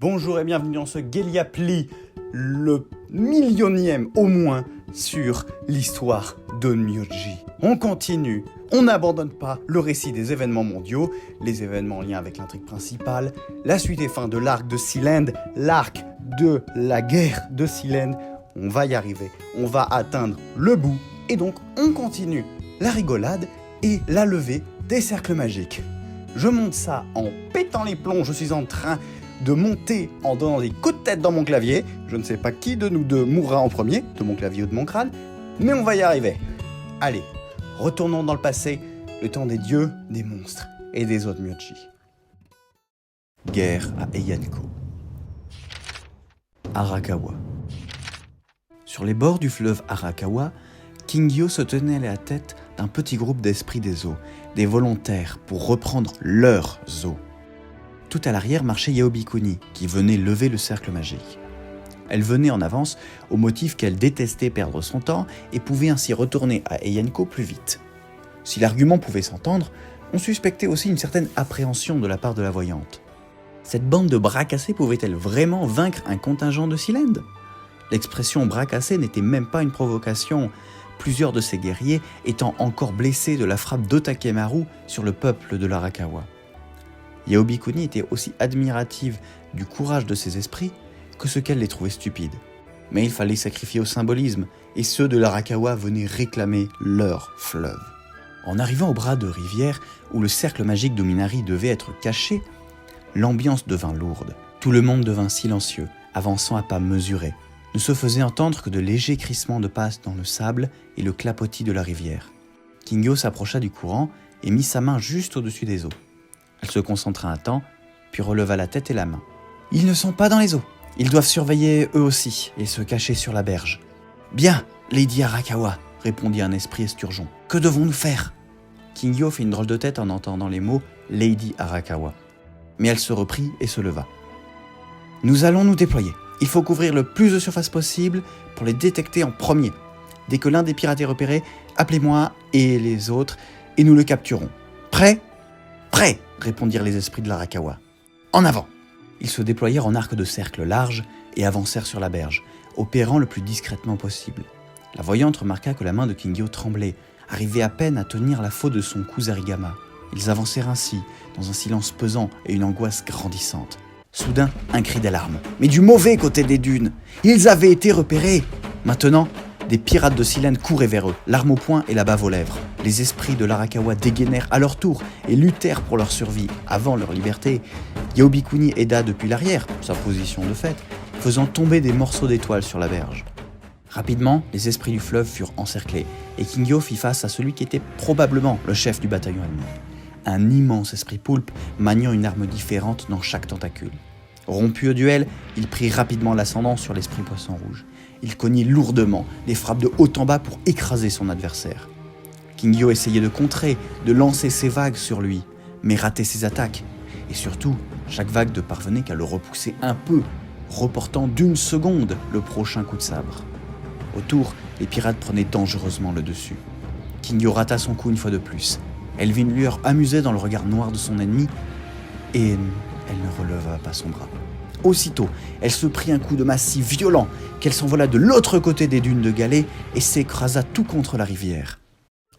Bonjour et bienvenue dans ce Gelia Pli, le millionième au moins sur l'histoire d'Onmyoji. On continue, on n'abandonne pas le récit des événements mondiaux, les événements en lien avec l'intrigue principale, la suite et fin de l'arc de Sealand, l'arc de la guerre de Sealand. On va y arriver, on va atteindre le bout et donc on continue la rigolade et la levée des cercles magiques. Je monte ça en pétant les plombs, je suis en train de monter en donnant des coups de tête dans mon clavier. Je ne sais pas qui de nous deux mourra en premier, de mon clavier ou de mon crâne, mais on va y arriver. Allez, retournons dans le passé, le temps des dieux, des monstres et des Onmyoji. Guerre à Heian-ko. Arakawa. Sur les bords du fleuve Arakawa, Kingyo se tenait à la tête d'un petit groupe d'esprits des eaux, des volontaires pour reprendre leurs eaux. Tout à l'arrière marchait Yaobikuni, qui venait lever le cercle magique. Elle venait en avance au motif qu'elle détestait perdre son temps et pouvait ainsi retourner à Heian-ko plus vite. Si l'argument pouvait s'entendre, on suspectait aussi une certaine appréhension de la part de la voyante. Cette bande de bras cassés pouvait-elle vraiment vaincre un contingent de Sealand ? L'expression bras cassés n'était même pas une provocation, plusieurs de ces guerriers étant encore blessés de la frappe d'Otakemaru sur le peuple de l'Arakawa. Yaobikuni était aussi admirative du courage de ces esprits que ce qu'elle les trouvait stupides. Mais il fallait sacrifier au symbolisme, et ceux de l'Arakawa venaient réclamer leur fleuve. En arrivant au bras de rivière où le cercle magique d'Ominari devait être caché, l'ambiance devint lourde. Tout le monde devint silencieux, avançant à pas mesurés. Ne se faisait entendre que de légers crissements de pas dans le sable et le clapotis de la rivière. Kingyo s'approcha du courant et mit sa main juste au-dessus des eaux. Elle se concentra un temps, puis releva la tête et la main. « Ils ne sont pas dans les eaux. Ils doivent surveiller eux aussi et se cacher sur la berge. »« Bien, Lady Arakawa, » répondit un esprit esturgeon. « Que devons-nous faire ?» Kingyo fit une drôle de tête en entendant les mots « Lady Arakawa ». Mais elle se reprit et se leva. « Nous allons nous déployer. Il faut couvrir le plus de surface possible pour les détecter en premier. Dès que l'un des pirates est repéré, appelez-moi et les autres et nous le capturons. Prêt ? Prêt !» répondirent les esprits de l'Arakawa. « En avant !» Ils se déployèrent en arc de cercle large et avancèrent sur la berge, opérant le plus discrètement possible. La voyante remarqua que la main de Kingyo tremblait, arrivait à peine à tenir la faute de son Kusarigama. Ils avancèrent ainsi, dans un silence pesant et une angoisse grandissante. Soudain, un cri d'alarme. Mais du mauvais côté des dunes ! Ils avaient été repérés ! Maintenant, des pirates de Sealand couraient vers eux, l'arme au poing et la bave aux lèvres. Les esprits de l'Arakawa dégainèrent à leur tour et luttèrent pour leur survie, avant leur liberté. Yaobikuni aida depuis l'arrière, sa position de fait, faisant tomber des morceaux d'étoiles sur la berge. Rapidement, les esprits du fleuve furent encerclés, et Kingyo fit face à celui qui était probablement le chef du bataillon ennemi. Un immense esprit poulpe maniant une arme différente dans chaque tentacule. Rompu au duel, il prit rapidement l'ascendant sur l'esprit poisson rouge. Il cognait lourdement, des frappes de haut en bas pour écraser son adversaire. Kingyo essayait de contrer, de lancer ses vagues sur lui, mais ratait ses attaques. Et surtout, chaque vague ne parvenait qu'à le repousser un peu, reportant d'une seconde le prochain coup de sabre. Autour, les pirates prenaient dangereusement le dessus. Kingyo rata son coup une fois de plus. Elle vit une lueur amusée dans le regard noir de son ennemi, et elle ne releva pas son bras. Aussitôt, elle se prit un coup de masse si violent qu'elle s'envola de l'autre côté des dunes de galets et s'écrasa tout contre la rivière.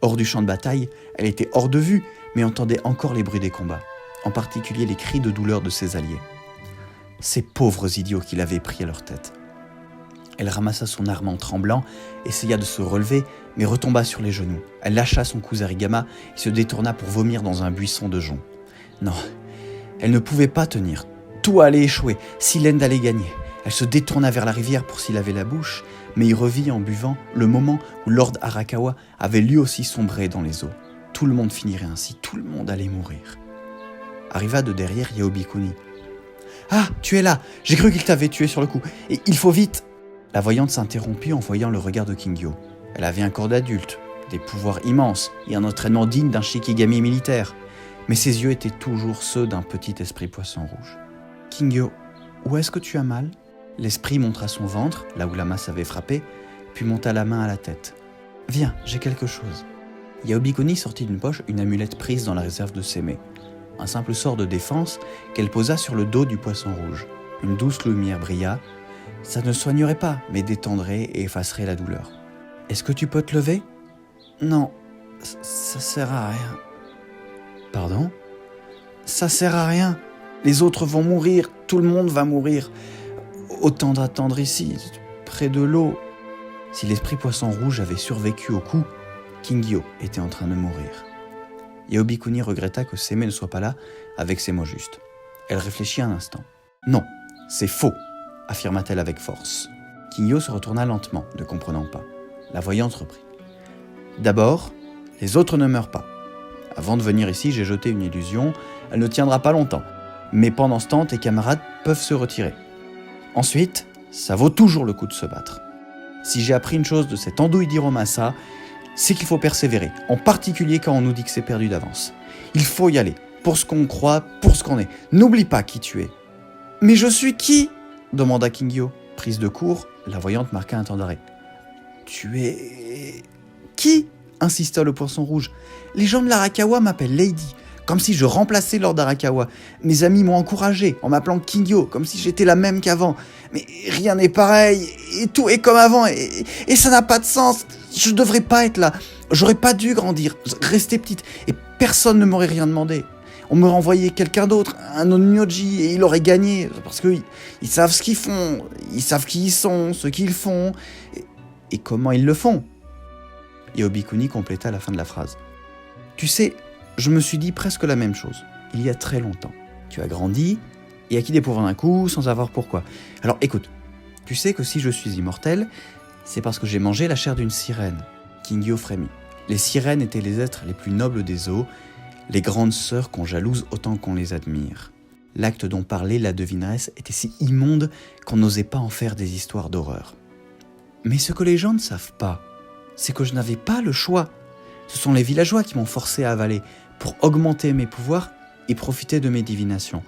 Hors du champ de bataille, elle était hors de vue, mais entendait encore les bruits des combats, en particulier les cris de douleur de ses alliés. Ces pauvres idiots qui l'avaient pris à leur tête. Elle ramassa son arme en tremblant, essaya de se relever, mais retomba sur les genoux. Elle lâcha son Kusarigama et se détourna pour vomir dans un buisson de joncs. Non, elle ne pouvait pas tenir. Tout allait échouer, Sealand allait gagner. Elle se détourna vers la rivière pour s'y laver la bouche, mais y revit en buvant le moment où Lord Arakawa avait lui aussi sombré dans les eaux. Tout le monde finirait ainsi, tout le monde allait mourir. Arriva de derrière Yaobikuni. « Ah, tu es là, j'ai cru qu'il t'avait tué sur le coup, et il faut vite !» La voyante s'interrompit en voyant le regard de Kingyo. Elle avait un corps d'adulte, des pouvoirs immenses et un entraînement digne d'un shikigami militaire, mais ses yeux étaient toujours ceux d'un petit esprit poisson rouge. « Kingyo, où est-ce que tu as mal ?» L'esprit montra son ventre, là où la masse avait frappé, puis monta la main à la tête. « Viens, j'ai quelque chose. » Yaobikuni sortit d'une poche une amulette prise dans la réserve de Sémé, un simple sort de défense qu'elle posa sur le dos du poisson rouge. Une douce lumière brilla. Ça ne soignerait pas, mais détendrait et effacerait la douleur. Est-ce que tu peux te lever ? Non, ça sert à rien. Pardon ? Ça sert à rien. Les autres vont mourir, tout le monde va mourir. Autant d'attendre ici, près de l'eau. Si l'esprit poisson rouge avait survécu au coup, Kingyo était en train de mourir. Yaobikuni regretta que Seme ne soit pas là avec ces mots justes. Elle réfléchit un instant. Non, c'est faux, affirma-t-elle avec force. Kingyo se retourna lentement, ne comprenant pas. La voyante reprit. D'abord, les autres ne meurent pas. Avant de venir ici, j'ai jeté une illusion, elle ne tiendra pas longtemps. Mais pendant ce temps, tes camarades peuvent se retirer. Ensuite, ça vaut toujours le coup de se battre. Si j'ai appris une chose de cette andouille d'Hiromasa, c'est qu'il faut persévérer, en particulier quand on nous dit que c'est perdu d'avance. Il faut y aller, pour ce qu'on croit, pour ce qu'on est. N'oublie pas qui tu es. Mais je suis qui ? Demanda Kingyo. Prise de court, la voyante marqua un temps d'arrêt. Tu es... Qui ? Insista le poisson rouge. Les gens de l'Arakawa m'appellent Lady, comme si je remplaçais Lord Arakawa. Mes amis m'ont encouragé en m'appelant Kingyo, comme si j'étais la même qu'avant. Mais rien n'est pareil, et tout est comme avant, et ça n'a pas de sens. Je ne devrais pas être là. J'aurais pas dû grandir, rester petite, et personne ne m'aurait rien demandé. On me renvoyait quelqu'un d'autre, un onmyoji, et il aurait gagné, parce qu'ils savent ce qu'ils font, ils savent qui ils sont, ce qu'ils font, et comment ils le font. Yaobikuni compléta la fin de la phrase. Tu sais, je me suis dit presque la même chose, il y a très longtemps. Tu as grandi, et acquis des pouvoirs d'un coup, sans savoir pourquoi. Alors écoute, tu sais que si je suis immortel, c'est parce que j'ai mangé la chair d'une sirène. Kingyo frémit. Les sirènes étaient les êtres les plus nobles des eaux, les grandes sœurs qu'on jalouse autant qu'on les admire. L'acte dont parlait la devineresse était si immonde qu'on n'osait pas en faire des histoires d'horreur. Mais ce que les gens ne savent pas, c'est que je n'avais pas le choix. Ce sont les villageois qui m'ont forcé à avaler pour augmenter mes pouvoirs et profiter de mes divinations.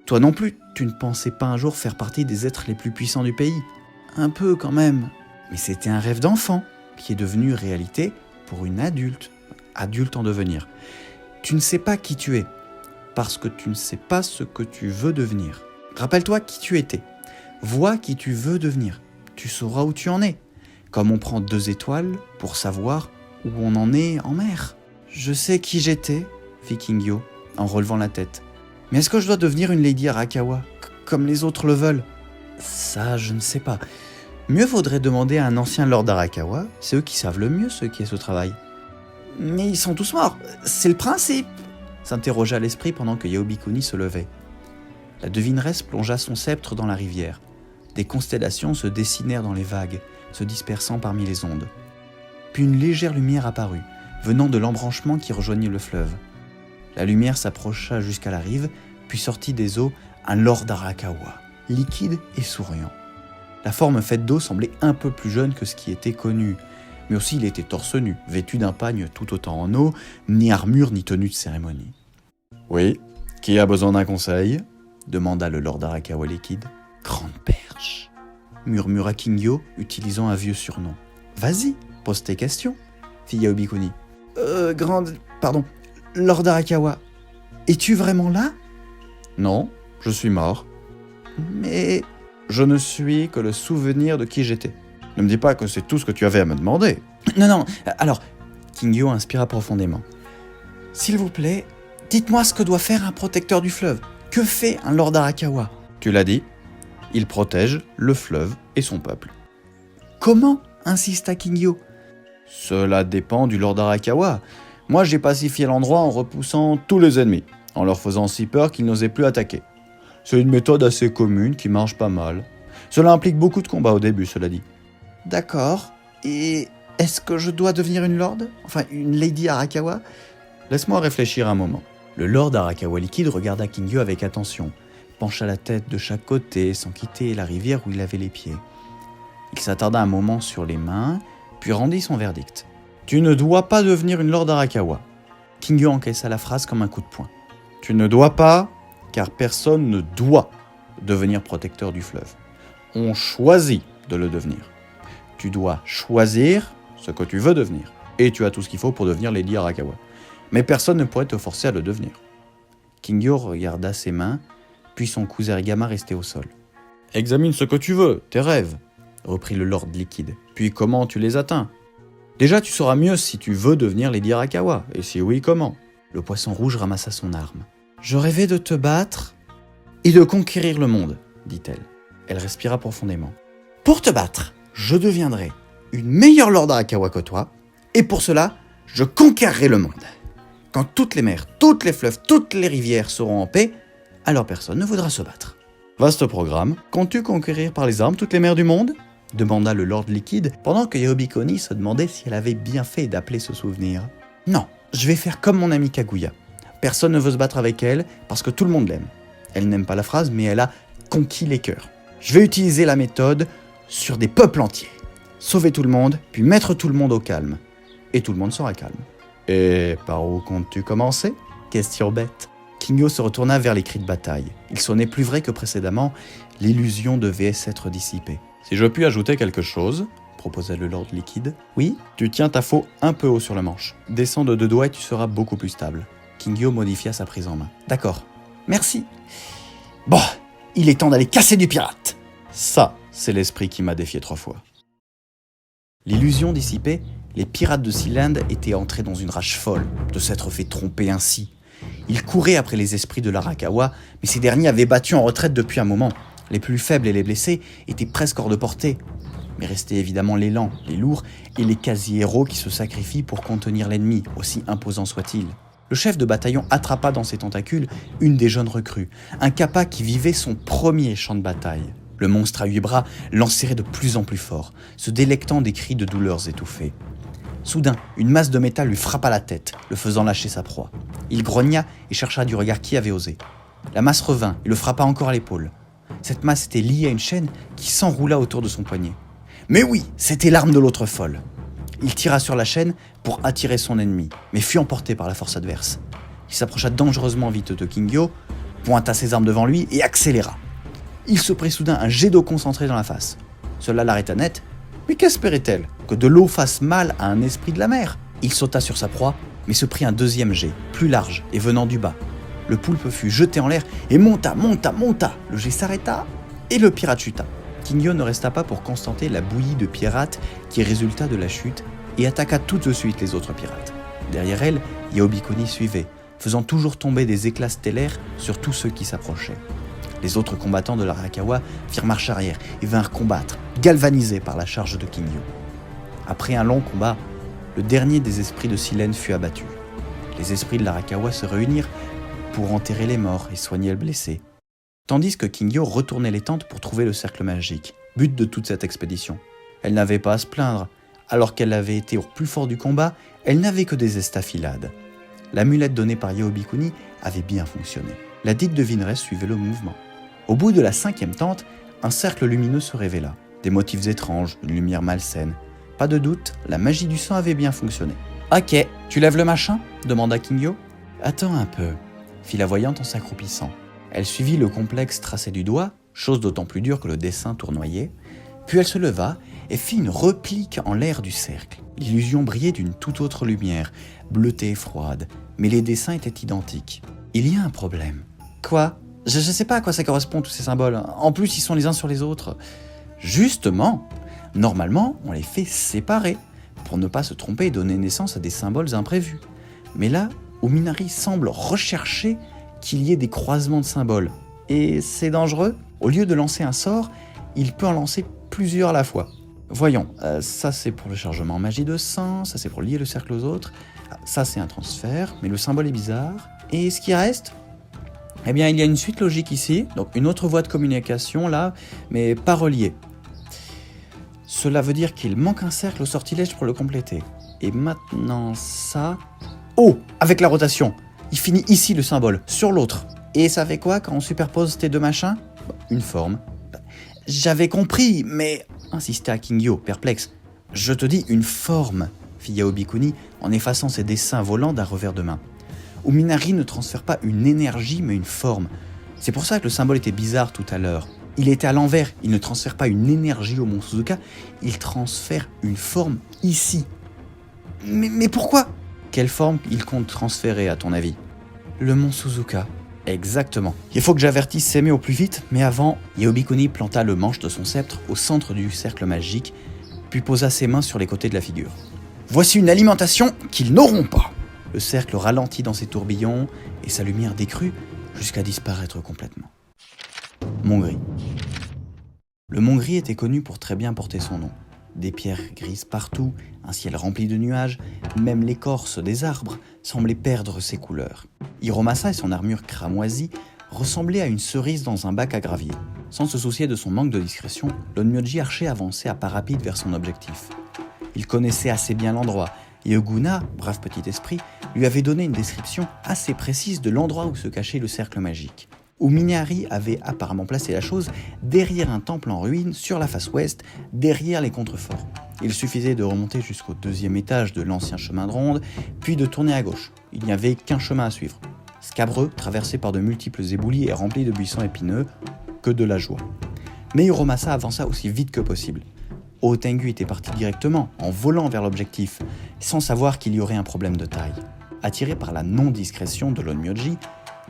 Toi non plus, tu ne pensais pas un jour faire partie des êtres les plus puissants du pays. Un peu quand même. Mais c'était un rêve d'enfant qui est devenu réalité pour une adulte en devenir. Tu ne sais pas qui tu es, parce que tu ne sais pas ce que tu veux devenir. Rappelle-toi qui tu étais. Vois qui tu veux devenir. Tu sauras où tu en es. Comme on prend 2 étoiles pour savoir où on en est en mer. Je sais qui j'étais, fit Kingyo, en relevant la tête. Mais est-ce que je dois devenir une Lady Arakawa, comme les autres le veulent ? Ça, je ne sais pas. Mieux vaudrait demander à un ancien Lord Arakawa, c'est eux qui savent le mieux ce qui est ce travail. Mais ils sont tous morts, c'est le principe, s'interrogea l'esprit pendant que Yaobikuni se levait. La devineresse plongea son sceptre dans la rivière. Des constellations se dessinèrent dans les vagues, se dispersant parmi les ondes. Puis une légère lumière apparut, venant de l'embranchement qui rejoignit le fleuve. La lumière s'approcha jusqu'à la rive, puis sortit des eaux un Lord Arakawa, liquide et souriant. La forme faite d'eau semblait un peu plus jeune que ce qui était connu, mais aussi il était torse nu, vêtu d'un pagne tout autant en eau, ni armure ni tenue de cérémonie. « Oui, qui a besoin d'un conseil ?» demanda le Lord Arakawa liquide. « Grande perche !» murmura Kingyo, utilisant un vieux surnom. « Vas-y, pose tes questions !» fit Yaobikuni. Pardon, Lord Arakawa, es-tu vraiment là ? Non, je suis mort. Mais je ne suis que le souvenir de qui j'étais. Ne me dis pas que c'est tout ce que tu avais à me demander. Non, alors, Kingyo inspira profondément. S'il vous plaît, dites-moi ce que doit faire un protecteur du fleuve. Que fait un Lord Arakawa ? Tu l'as dit, il protège le fleuve et son peuple. Comment ? Insista Kingyo. Cela dépend du Lord Arakawa. Moi, j'ai pacifié l'endroit en repoussant tous les ennemis, en leur faisant si peur qu'ils n'osaient plus attaquer. C'est une méthode assez commune qui marche pas mal. Cela implique beaucoup de combats au début, cela dit. D'accord. Et est-ce que je dois devenir une Lord ? Enfin, une Lady Arakawa ? Laisse-moi réfléchir un moment. Le Lord Arakawa liquide regarda Kingyo avec attention, pencha la tête de chaque côté sans quitter la rivière où il avait les pieds. Il s'attarda un moment sur les mains, puis rendit son verdict. Tu ne dois pas devenir une Lord Arakawa. Kingyo encaissa la phrase comme un coup de poing. Tu ne dois pas, car personne ne doit devenir protecteur du fleuve. On choisit de le devenir. Tu dois choisir ce que tu veux devenir. Et tu as tout ce qu'il faut pour devenir Lady Arakawa. Mais personne ne pourrait te forcer à le devenir. Kingyo regarda ses mains, puis son Kusarigama restait au sol. Examine ce que tu veux, tes rêves, reprit le Lord Liquide. Puis comment tu les atteins? Déjà, tu sauras mieux si tu veux devenir Lady Arakawa, et si oui, comment. Le poisson rouge ramassa son arme. Je rêvais de te battre et de conquérir le monde, dit-elle. Elle respira profondément. Pour te battre, je deviendrai une meilleure Lord Arakawa que toi, et pour cela, je conquerrai le monde. Quand toutes les mers, toutes les fleuves, toutes les rivières seront en paix, alors personne ne voudra se battre. Vaste programme, comptes-tu conquérir par les armes toutes les mers du monde? Demanda le Lord Liquide, pendant que Yahobikoni se demandait si elle avait bien fait d'appeler ce souvenir. Non, je vais faire comme mon amie Kaguya. Personne ne veut se battre avec elle parce que tout le monde l'aime. Elle n'aime pas la phrase, mais elle a conquis les cœurs. Je vais utiliser la méthode sur des peuples entiers. Sauver tout le monde, puis mettre tout le monde au calme. Et tout le monde sera calme. Et par où comptes-tu commencer? Question bête. Kingyo se retourna vers les cris de bataille. Il sonnait plus vrai que précédemment, l'illusion devait s'être dissipée. Si je puis ajouter quelque chose, proposa le Lord Liquide. Oui, tu tiens ta faux un peu haut sur le manche. Descends de 2 doigts et tu seras beaucoup plus stable. Kingyo modifia sa prise en main. D'accord, merci. Bon, il est temps d'aller casser du pirate. Ça, c'est l'esprit qui m'a défié 3 fois. L'illusion dissipée, les pirates de Sealand étaient entrés dans une rage folle de s'être fait tromper ainsi. Ils couraient après les esprits de l'Arakawa, mais ces derniers avaient battu en retraite depuis un moment. Les plus faibles et les blessés étaient presque hors de portée. Mais restaient évidemment les lents, les lourds et les quasi-héros qui se sacrifient pour contenir l'ennemi, aussi imposant soit-il. Le chef de bataillon attrapa dans ses tentacules une des jeunes recrues, un Kappa qui vivait son premier champ de bataille. Le monstre à 8 bras l'enserrait de plus en plus fort, se délectant des cris de douleurs étouffées. Soudain, une masse de métal lui frappa la tête, le faisant lâcher sa proie. Il grogna et chercha du regard qui avait osé. La masse revint et le frappa encore à l'épaule. Cette masse était liée à une chaîne qui s'enroula autour de son poignet. Mais oui, c'était l'arme de l'autre folle. Il tira sur la chaîne pour attirer son ennemi, mais fut emporté par la force adverse. Il s'approcha dangereusement vite de Kingyo, pointa ses armes devant lui et accéléra. Il se prit soudain un jet d'eau concentré dans la face. Cela l'arrêta net. Mais qu'espérait-elle? Que de l'eau fasse mal à un esprit de la mer? Il sauta sur sa proie, mais se prit un deuxième jet, plus large et venant du bas. Le poulpe fut jeté en l'air et monta. Le jet s'arrêta et le pirate chuta. Kingyo ne resta pas pour constater la bouillie de pirates qui résulta de la chute et attaqua tout de suite les autres pirates. Derrière elle, Yahobikoni suivait, faisant toujours tomber des éclats stellaires sur tous ceux qui s'approchaient. Les autres combattants de l'Arakawa firent marche arrière et vinrent combattre, galvanisés par la charge de Kingyo. Après un long combat, le dernier des esprits de Sealand fut abattu. Les esprits de l'Arakawa se réunirent pour enterrer les morts et soigner les blessés, tandis que Kingyo retournait les tentes pour trouver le cercle magique, but de toute cette expédition. Elle n'avait pas à se plaindre, alors qu'elle avait été au plus fort du combat, elle n'avait que des estafilades. L'amulette donnée par Yahobikoni avait bien fonctionné. La dite devineresse suivait le mouvement. Au bout de la 5e tente, un cercle lumineux se révéla. Des motifs étranges, une lumière malsaine. Pas de doute, la magie du sang avait bien fonctionné. « Ok, tu lèves le machin ?» demanda Kingyo. « Attends un peu » fit la voyante en s'accroupissant. Elle suivit le complexe tracé du doigt, chose d'autant plus dure que le dessin tournoyait, puis elle se leva et fit une replique en l'air du cercle. L'illusion brillait d'une toute autre lumière, bleutée et froide, mais les dessins étaient identiques. Il y a un problème. Quoi? Je sais pas à quoi ça correspond tous ces symboles. En plus, ils sont les uns sur les autres. Justement, normalement, on les fait séparer, pour ne pas se tromper et donner naissance à des symboles imprévus. Mais là, Uminari semble rechercher qu'il y ait des croisements de symboles. Et c'est dangereux. Au lieu de lancer un sort, il peut en lancer plusieurs à la fois. Voyons, ça c'est pour le chargement magie de sang, ça c'est pour lier le cercle aux autres, ça c'est un transfert, mais le symbole est bizarre. Et ce qui reste? Eh bien, il y a une suite logique ici, donc une autre voie de communication là, mais pas reliée. Cela veut dire qu'il manque un cercle au sortilège pour le compléter. Et maintenant ça... Oh, avec la rotation, il finit ici le symbole, sur l'autre. Et ça fait quoi quand on superpose tes deux machins? Une forme. J'avais compris, mais... insista Kingyo, perplexe. Je te dis une forme, fit Yahobikoni en effaçant ses dessins volants d'un revers de main. Uminari ne transfère pas une énergie, mais une forme. C'est pour ça que le symbole était bizarre tout à l'heure. Il était à l'envers, il ne transfère pas une énergie au Mont Suzuka, il transfère une forme ici. Mais pourquoi? Quelle forme il compte transférer à ton avis? Le Mont Suzuka. Exactement. Il faut que j'avertisse Sémé au plus vite, mais avant, Yaobikuni planta le manche de son sceptre au centre du cercle magique, puis posa ses mains sur les côtés de la figure. Voici une alimentation qu'ils n'auront pas. Le cercle ralentit dans ses tourbillons et sa lumière décrut jusqu'à disparaître complètement. Mont Gris. Le Mont Gris était connu pour très bien porter son nom. Des pierres grises partout, un ciel rempli de nuages, même l'écorce des arbres semblait perdre ses couleurs. Hiromasa et son armure cramoisie ressemblaient à une cerise dans un bac à gravier. Sans se soucier de son manque de discrétion, l'Onmyoji Archer avançait à pas rapide vers son objectif. Il connaissait assez bien l'endroit, et Oguna, brave petit esprit, lui avait donné une description assez précise de l'endroit où se cachait le cercle magique. Uminari avait apparemment placé la chose derrière un temple en ruine sur la face ouest, derrière les contreforts. Il suffisait de remonter jusqu'au 2e étage de l'ancien chemin de ronde, puis de tourner à gauche. Il n'y avait qu'un chemin à suivre. Scabreux, traversé par de multiples éboulis et rempli de buissons épineux, que de la joie. Mais Hiromasa avança aussi vite que possible. Otengu était parti directement, en volant vers l'objectif, sans savoir qu'il y aurait un problème de taille. Attiré par la non-discrétion de l'Onmyoji,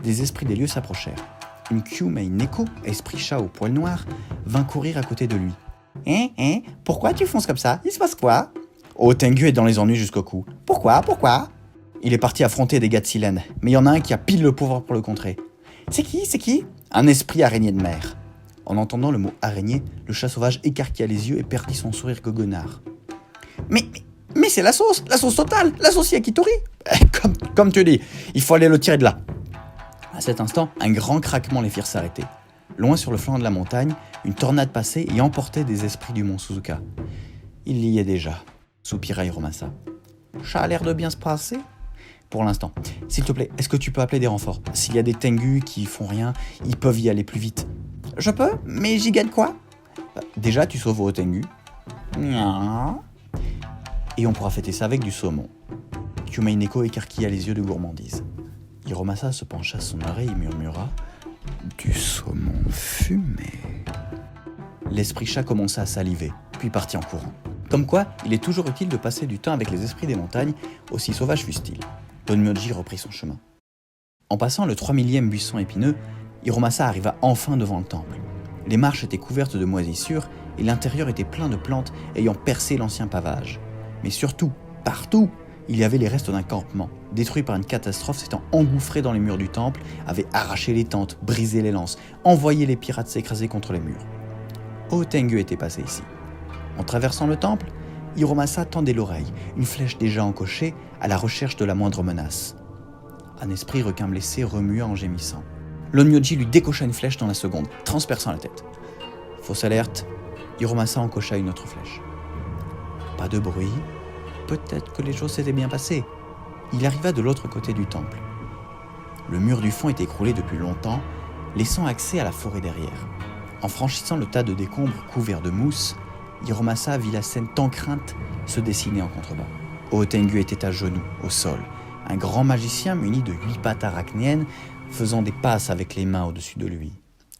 des esprits des lieux s'approchèrent. Une Kyumei Neko, esprit chat au poil noir, vint courir à côté de lui. Pourquoi tu fonces comme ça? Il se passe quoi? Otengu est dans les ennuis jusqu'au cou. Pourquoi? Il est parti affronter des gars de Silène, mais il y en a un qui a pile le pouvoir pour le contrer. C'est qui? Un esprit araignée de mer. En entendant le mot araignée, le chat sauvage écarquilla les yeux et perdit son sourire goguenard. Mais c'est la sauce totale, la sauce yakitori. Comme tu dis, il faut aller le tirer de là. À cet instant, un grand craquement les firent s'arrêter. Loin sur le flanc de la montagne, une tornade passait et emportait des esprits du mont Suzuka. Il y est déjà, soupira Hiromasa. Ça a l'air de bien se passer. Pour l'instant. S'il te plaît, est-ce que tu peux appeler des renforts? S'il y a des Tengu qui font rien, ils peuvent y aller plus vite. Je peux, mais j'y gagne quoi? Déjà, tu sauves au Tengu. Et on pourra fêter ça avec du saumon. Kyumei Neko écarquilla les yeux de gourmandise. Hiromasa se pencha à son oreille et murmura « Du saumon fumé ». L'esprit chat commença à saliver, puis partit en courant. Comme quoi, il est toujours utile de passer du temps avec les esprits des montagnes, aussi sauvages fussent-ils. l'Onmyoji reprit son chemin. En passant le 3000e buisson épineux, Hiromasa arriva enfin devant le temple. Les marches étaient couvertes de moisissures et l'intérieur était plein de plantes ayant percé l'ancien pavage. Mais surtout, partout, il y avait les restes d'un campement, détruit par une catastrophe s'étant engouffré dans les murs du temple, avait arraché les tentes, brisé les lances, envoyé les pirates s'écraser contre les murs. Otengu était passé ici. En traversant le temple, Hiromasa tendait l'oreille, une flèche déjà encochée, à la recherche de la moindre menace. Un esprit requin blessé remua en gémissant. L'Onmyoji lui décocha une flèche dans la seconde, transperçant la tête. Fausse alerte, Hiromasa encocha une autre flèche. Pas de bruit, peut-être que les choses s'étaient bien passées. Il arriva de l'autre côté du temple. Le mur du fond était écroulé depuis longtemps, laissant accès à la forêt derrière. En franchissant le tas de décombres couverts de mousse, Hiromasa vit la scène tant crainte se dessiner en contrebas. Otengu était à genoux, au sol, un grand magicien muni de 8 pattes arachnéennes faisant des passes avec les mains au-dessus de lui.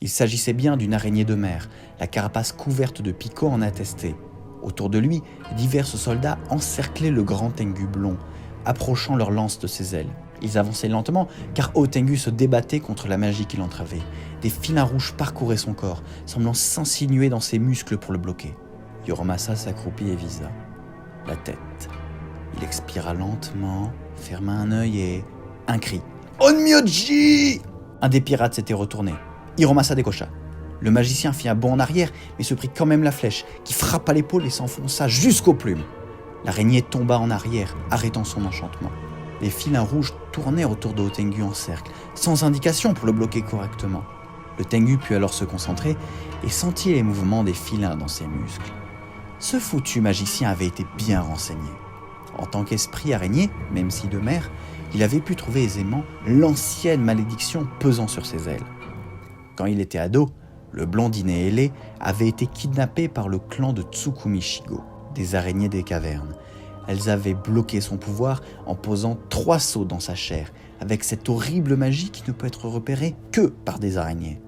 Il s'agissait bien d'une araignée de mer, la carapace couverte de picots en attestait. Autour de lui, divers soldats encerclaient le grand Tengu blond, approchant leurs lances de ses ailes. Ils avançaient lentement, car Otengu se débattait contre la magie qui l'entravait. Des filins rouges parcouraient son corps, semblant s'insinuer dans ses muscles pour le bloquer. Hiromasa s'accroupit et visa la tête. Il expira lentement, ferma un œil et... un cri. « Onmyoji !» Un des pirates s'était retourné. Hiromasa décocha. Le magicien fit un bond en arrière, mais se prit quand même la flèche, qui frappa l'épaule et s'enfonça jusqu'aux plumes. L'araignée tomba en arrière, arrêtant son enchantement. Les filins rouges tournèrent autour de Otengu en cercle, sans indication pour le bloquer correctement. Le Tengu put alors se concentrer et sentit les mouvements des filins dans ses muscles. Ce foutu magicien avait été bien renseigné. En tant qu'esprit araignée, même si de mer, il avait pu trouver aisément l'ancienne malédiction pesant sur ses ailes. Quand il était ado, le blondinet ailé avait été kidnappé par le clan de Tsukumi Shigo, des araignées des cavernes. Elles avaient bloqué son pouvoir en posant 3 sceaux dans sa chair, avec cette horrible magie qui ne peut être repérée que par des araignées.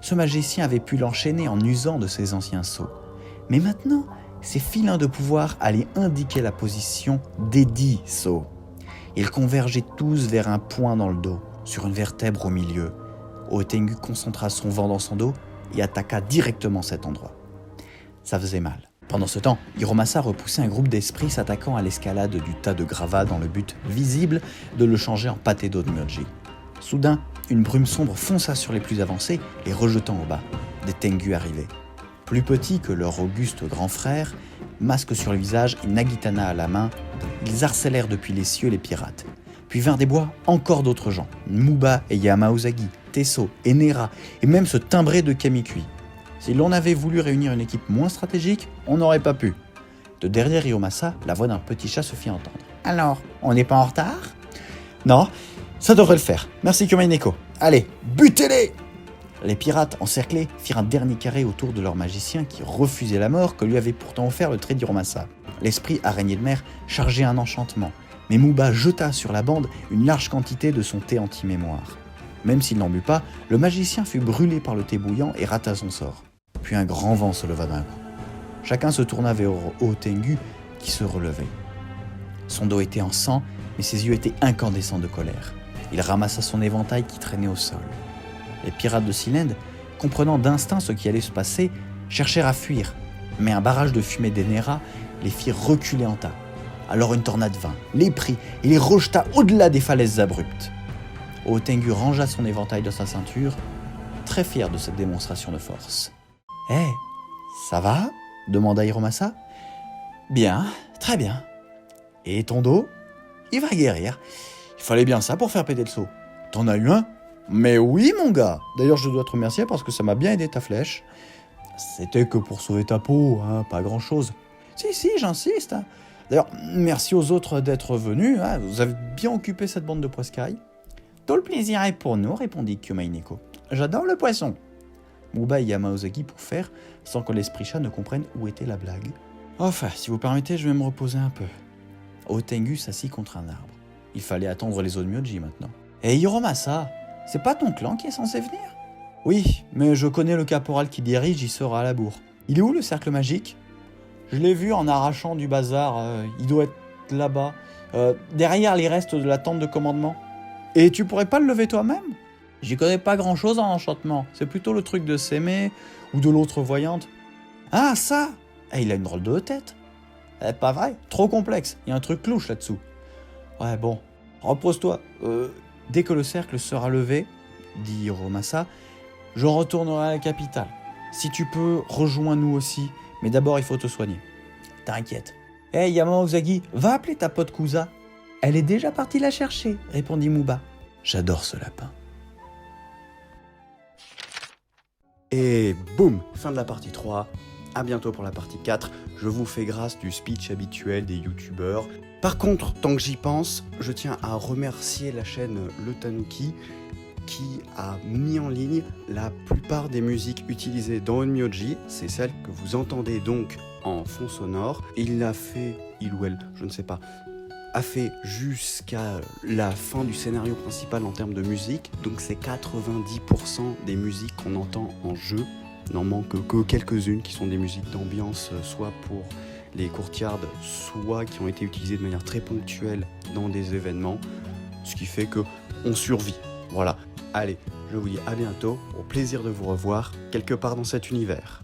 Ce magicien avait pu l'enchaîner en usant de ses anciens sceaux. Mais maintenant, ces filins de pouvoir allaient indiquer la position des 10 sceaux. Ils convergeaient tous vers un point dans le dos, sur une vertèbre au milieu, Otengu concentra son vent dans son dos et attaqua directement cet endroit. Ça faisait mal. Pendant ce temps, Hiromasa repoussait un groupe d'esprits s'attaquant à l'escalade du tas de gravats dans le but visible de le changer en pâté d'eau de Myoji. Soudain, une brume sombre fonça sur les plus avancés, les rejetant au bas. Des Tengu arrivaient. Plus petits que leur auguste grand frère, masque sur le visage et nagitana à la main, ils harcelèrent depuis les cieux les pirates. Puis vinrent des bois encore d'autres gens, Muba et Yamaozagi, Tesso et Nera, et même ce timbré de Kamikui. Si l'on avait voulu réunir une équipe moins stratégique, on n'aurait pas pu. De derrière Hiromasa, la voix d'un petit chat se fit entendre. « Alors, on n'est pas en retard ?»« Non, ça devrait le faire. Merci Kyomei Neko. Allez, butez-les !» Les pirates, encerclés, firent un dernier carré autour de leur magicien qui refusait la mort que lui avait pourtant offert le trait d'Hiromasa. L'esprit araignée de mer chargeait un enchantement, mais Muba jeta sur la bande une large quantité de son thé anti-mémoire. Même s'il n'en but pas, le magicien fut brûlé par le thé bouillant et rata son sort. Puis un grand vent se leva d'un coup. Chacun se tourna vers Otengu qui se relevait. Son dos était en sang, mais ses yeux étaient incandescents de colère. Il ramassa son éventail qui traînait au sol. Les pirates de Sealand, comprenant d'instinct ce qui allait se passer, cherchèrent à fuir, mais un barrage de fumée des Nera les fit reculer en tas. Alors une tornade vint, les prit et les rejeta au-delà des falaises abruptes. Otengu rangea son éventail dans sa ceinture, très fier de cette démonstration de force. « Hé, ça va ?» demanda Hiromasa. « Bien, très bien. Et ton dos ? Il va guérir. Il fallait bien ça pour faire péter le seau. T'en as eu un ? Mais oui, mon gars. D'ailleurs, je dois te remercier parce que ça m'a bien aidé ta flèche. C'était que pour sauver ta peau, hein, pas grand-chose. Si, j'insiste. Hein. D'ailleurs, merci aux autres d'être venus. Hein. Vous avez bien occupé cette bande de poiscailles. Tout le plaisir est pour nous, répondit Kyomei Neko. J'adore le poisson. Muba et Yamaozaki pour faire, sans que l'esprit chat ne comprenne où était la blague. Enfin, si vous permettez, je vais me reposer un peu. Otengu s'assit contre un arbre. Il fallait attendre les autres Myoji maintenant. Et Hiromasa, c'est pas ton clan qui est censé venir ? Oui, mais je connais le caporal qui dirige, il sera à la bourre. Il est où le cercle magique ? Je l'ai vu en arrachant du bazar, il doit être là-bas, derrière les restes de la tente de commandement. Et tu pourrais pas le lever toi-même ? J'y connais pas grand-chose en enchantement, c'est plutôt le truc de s'aimer ou de l'autre voyante. Ah, ça ! Il a une drôle de tête. Pas vrai, trop complexe, il y a un truc louche là-dessous. Ouais, bon, repose-toi. Dès que le cercle sera levé, dit Hiromasa, je retournerai à la capitale. Si tu peux, rejoins-nous aussi, mais d'abord il faut te soigner. T'inquiète. Hey Yamaozagi, va appeler ta pote Kusa. Elle est déjà partie la chercher, répondit Muba. J'adore ce lapin. Et boum, fin de la partie 3. À bientôt pour la partie 4. Je vous fais grâce du speech habituel des youtubeurs. Par contre, tant que j'y pense, je tiens à remercier la chaîne Le Tanuki qui a mis en ligne la plupart des musiques utilisées dans Onmyoji. C'est celle que vous entendez donc en fond sonore. Il l'a fait, il ou elle, je ne sais pas, a fait jusqu'à la fin du scénario principal en termes de musique. Donc c'est 90% des musiques qu'on entend en jeu. Il n'en manque que quelques-unes qui sont des musiques d'ambiance, soit pour les courtyards, soit qui ont été utilisées de manière très ponctuelle dans des événements. Ce qui fait qu'on survit. Voilà. Allez, je vous dis à bientôt. Au plaisir de vous revoir quelque part dans cet univers.